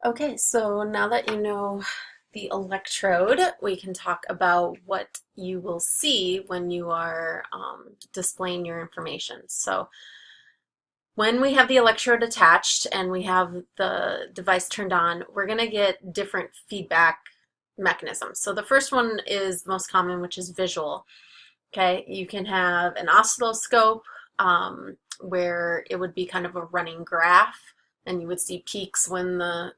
Okay, so now that you know the electrode, we can talk about what you will see when you are displaying your information. So when we have the electrode attached and we have the device turned on, we're going to get different feedback mechanisms. So the first one is the most common, which is visual. Okay, you can have an oscilloscope where it would be kind of a running graph, and you would see peaks when the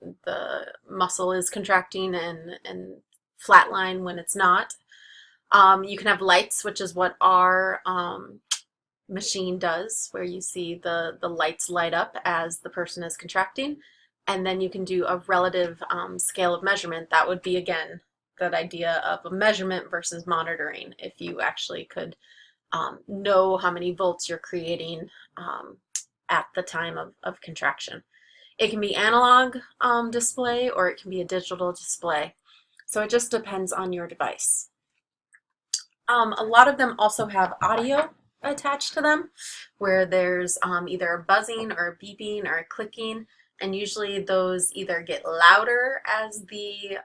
muscle is contracting and flatline when it's not. You can have lights, which is what our machine does, where you see the lights light up as the person is contracting. And then you can do a relative scale of measurement. That would be, again, that idea of a measurement versus monitoring. If you actually could know how many volts you're creating at the time of contraction. It can be analog display or it can be a digital display. So it just depends on your device. A lot of them also have audio attached to them, where there's either a buzzing or a beeping or a clicking, and usually those either get louder as the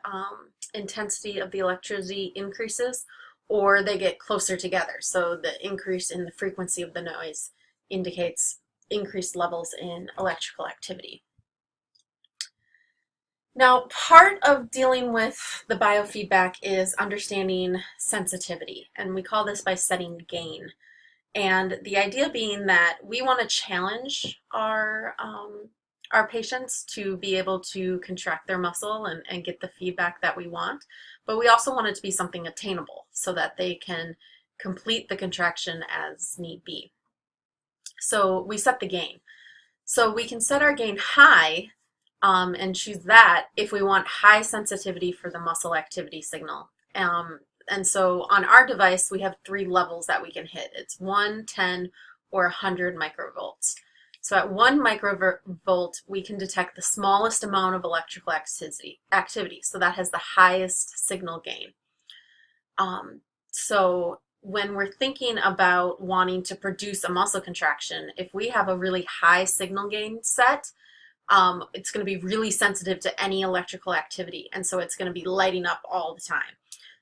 intensity of the electricity increases, or they get closer together. So the increase in the frequency of the noise indicates increased levels in electrical activity. Now, part of dealing with the biofeedback is understanding sensitivity, and we call this by setting gain. And the idea being that we want to challenge our patients to be able to contract their muscle and get the feedback that we want, but we also want it to be something attainable so that they can complete the contraction as need be. So we set the gain. So we can set our gain high and choose that if we want high sensitivity for the muscle activity signal. And so on our device, we have 3 levels that we can hit. It's 1, 10, or 100 microvolts. So at 1 microvolt, we can detect the smallest amount of electrical activity. So that has the highest signal gain. So when we're thinking about wanting to produce a muscle contraction, if we have a really high signal gain set, it's going to be really sensitive to any electrical activity. And so it's going to be lighting up all the time.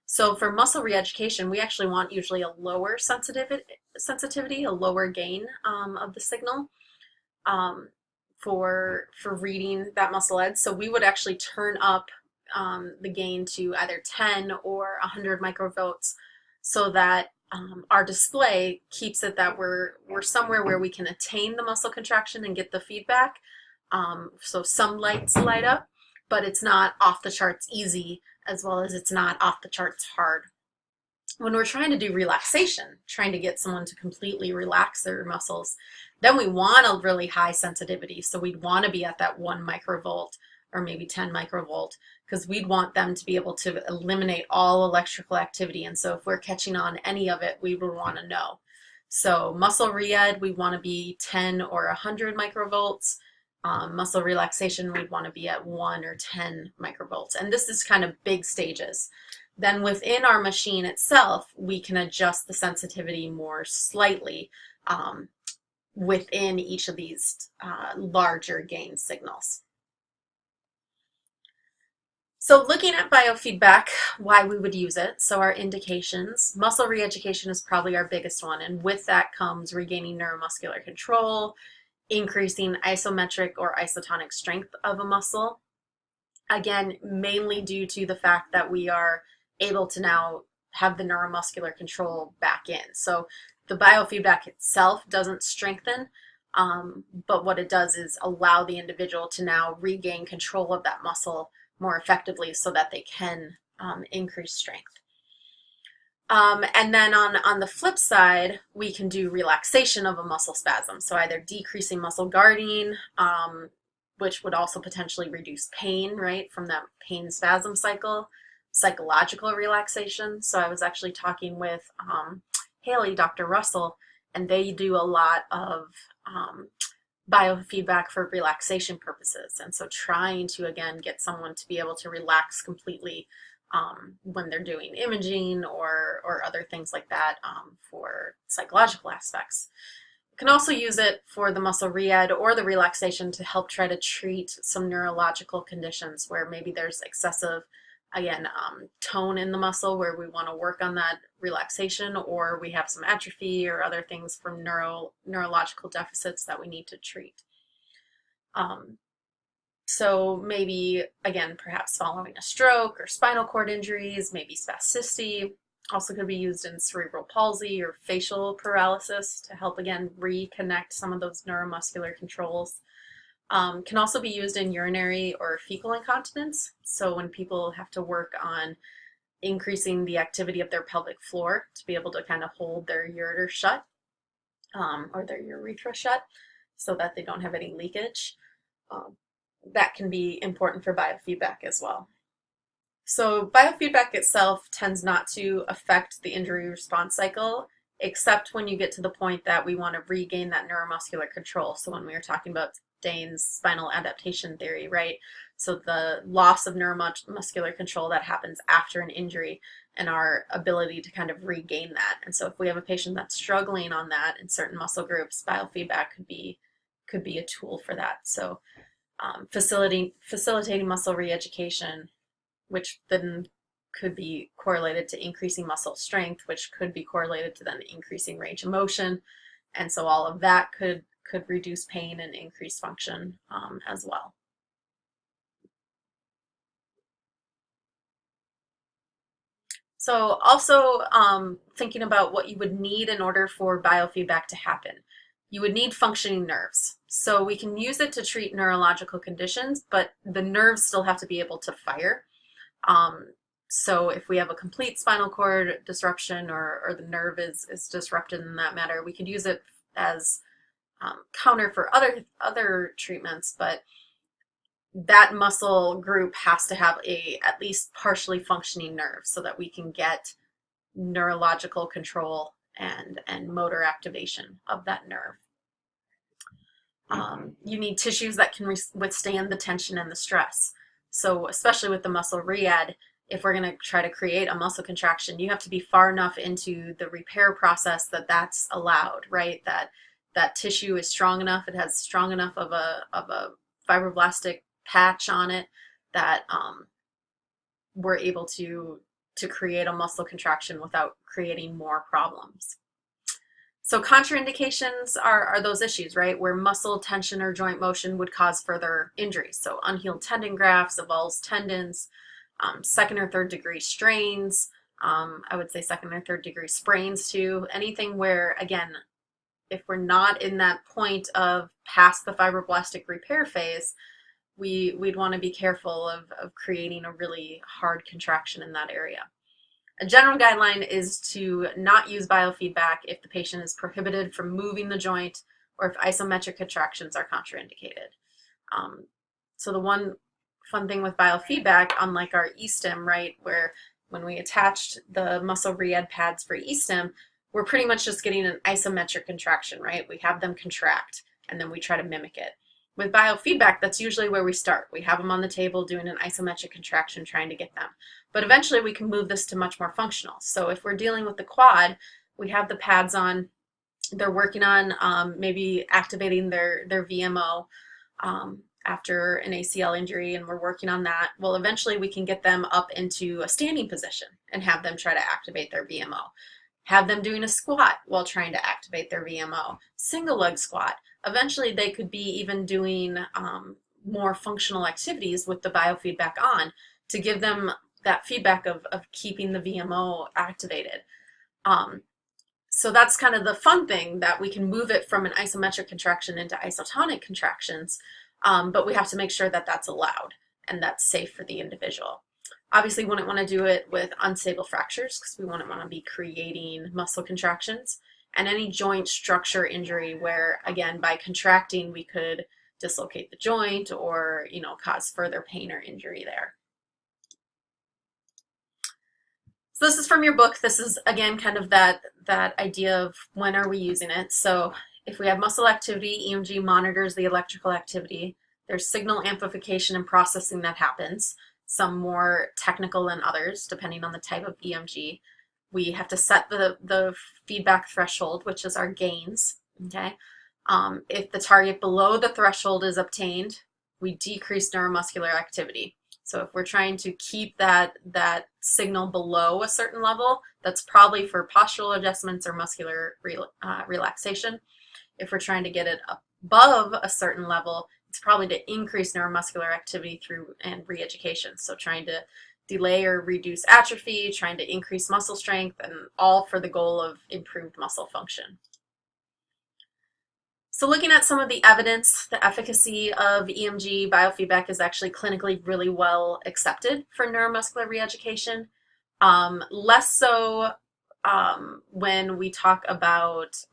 So for muscle reeducation, we actually want usually a lower sensitivity, a lower gain of the signal for reading that muscle edge. So we would actually turn up the gain to either 10 or 100 microvolts so that our display keeps it that we're somewhere where we can attain the muscle contraction and get the feedback. So some lights light up, but it's not off the charts easy, as well as it's not off the charts hard. When we're trying to do relaxation, trying to get someone to completely relax their muscles, then we want a really high sensitivity. So we'd want to be at that 1 microvolt or maybe 10 microvolt, because we'd want them to be able to eliminate all electrical activity. And so if we're catching on any of it, we would want to know. So muscle re-ed, we want to be 10 or 100 microvolts. Muscle relaxation, we'd want to be at 1 or 10 microvolts. And this is kind of big stages. Then within our machine itself, we can adjust the sensitivity more slightly within each of these larger gain signals. So looking at biofeedback, why we would use it. So our indications, muscle reeducation is probably our biggest one. And with that comes regaining neuromuscular control, increasing isometric or isotonic strength of a muscle. Again, mainly due to the fact that we are able to now have the neuromuscular control back in. So the biofeedback itself doesn't strengthen, but what it does is allow the individual to now regain control of that muscle more effectively so that they can increase strength. And then on the flip side, we can do relaxation of a muscle spasm. So either decreasing muscle guarding, which would also potentially reduce pain, right, from that pain spasm cycle, psychological relaxation. So I was actually talking with Haley, Dr. Russell, and they do a lot of biofeedback for relaxation purposes. And so trying to, again, get someone to be able to relax completely when they're doing imaging or other things like that for psychological aspects. Can also use it for the muscle re-ed or the relaxation to help try to treat some neurological conditions where maybe there's excessive, again, tone in the muscle where we want to work on that relaxation, or we have some atrophy or other things from neurological deficits that we need to treat. So maybe, again, perhaps following a stroke or spinal cord injuries, maybe spasticity. Also could be used in cerebral palsy or facial paralysis to help, again, reconnect some of those neuromuscular controls. Can also be used in urinary or fecal incontinence. So when people have to work on increasing the activity of their pelvic floor to be able to kind of hold their ureter shut, or their urethra shut, so that they don't have any leakage. That can be important for biofeedback as well. So biofeedback itself tends not to affect the injury response cycle, except when you get to the point that we want to regain that neuromuscular control. So when we were talking about Dane's spinal adaptation theory, right? So the loss of neuromuscular control that happens after an injury and our ability to kind of regain that. And so if we have a patient that's struggling on that in certain muscle groups, biofeedback could be a tool for that. So facilitating muscle re-education, which then could be correlated to increasing muscle strength, which could be correlated to then increasing range of motion. And so all of that could reduce pain and increase function as well. So also thinking about what you would need in order for biofeedback to happen. You would need functioning nerves. So we can use it to treat neurological conditions, but the nerves still have to be able to fire. So if we have a complete spinal cord disruption or the nerve is disrupted in that matter, we could use it as counter for other treatments, but that muscle group has to have a at least partially functioning nerve so that we can get neurological control and motor activation of that nerve. You need tissues that can withstand the tension and the stress. So especially with the muscle re-ed, if we're going to try to create a muscle contraction, you have to be far enough into the repair process that that's allowed, right? That tissue is strong enough, it has strong enough of a fibroblastic patch on it that we're able to create a muscle contraction without creating more problems. So contraindications are those issues, right, where muscle tension or joint motion would cause further injuries. So unhealed tendon grafts, avulsed tendons, second or third degree strains, I would say second or third degree sprains too, anything where, again, if we're not in that point of past the fibroblastic repair phase, we'd want to be careful of creating a really hard contraction in that area. A general guideline is to not use biofeedback if the patient is prohibited from moving the joint or if isometric contractions are contraindicated. So the one fun thing with biofeedback, unlike our e-stim, right, where when we attached the muscle re-ed pads for e-stim, we're pretty much just getting an isometric contraction, right? We have them contract and then we try to mimic it. With biofeedback, that's usually where we start. We have them on the table doing an isometric contraction, trying to get them. But eventually we can move this to much more functional. So if we're dealing with the quad, we have the pads on, they're working on maybe activating their VMO after an ACL injury, and we're working on that. Well, eventually we can get them up into a standing position and have them try to activate their VMO. Have them doing a squat while trying to activate their VMO. Single leg squat. Eventually they could be even doing more functional activities with the biofeedback on to give them that feedback of keeping the VMO activated. So that's kind of the fun thing, that we can move it from an isometric contraction into isotonic contractions, but we have to make sure that that's allowed and that's safe for the individual. Obviously, we wouldn't want to do it with unstable fractures because we wouldn't want to be creating muscle contractions, and any joint structure injury where, again, by contracting we could dislocate the joint or, cause further pain or injury there. So this is from your book. This is, again, kind of that idea of when are we using it. So if we have muscle activity, EMG monitors the electrical activity. There's signal amplification and processing that happens, some more technical than others, depending on the type of EMG. We have to set the feedback threshold, which is our gains. Okay. If the target below the threshold is obtained, we decrease neuromuscular activity. So if we're trying to keep that signal below a certain level, that's probably for postural adjustments or muscular relaxation. If we're trying to get it above a certain level, it's probably to increase neuromuscular activity through and re-education. So trying to delay or reduce atrophy, trying to increase muscle strength, and all for the goal of improved muscle function. So looking at some of the evidence, the efficacy of EMG biofeedback is actually clinically really well accepted for neuromuscular re-education. Less so when we talk about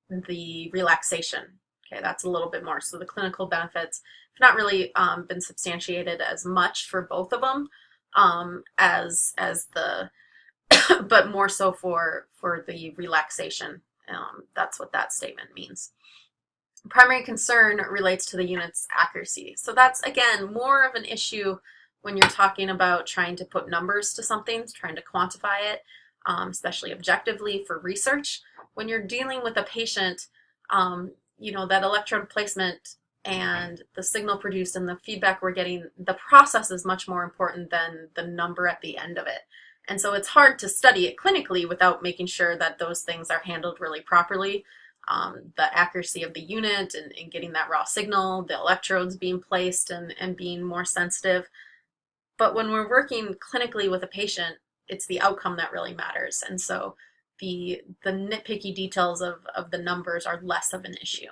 the relaxation. Okay, that's a little bit more. So the clinical benefits have not really been substantiated as much for both of them as the, but more so for the relaxation. That's what that statement means. Primary concern relates to the unit's accuracy. So that's, again, more of an issue when you're talking about trying to put numbers to something, trying to quantify it, especially objectively for research. When you're dealing with a patient, that electrode placement and the signal produced and the feedback we're getting, the process is much more important than the number at the end of it. And so it's hard to study it clinically without making sure that those things are handled really properly. The accuracy of the unit and getting that raw signal, the electrodes being placed and being more sensitive. But when we're working clinically with a patient, it's the outcome that really matters. And so the nitpicky details of the numbers are less of an issue.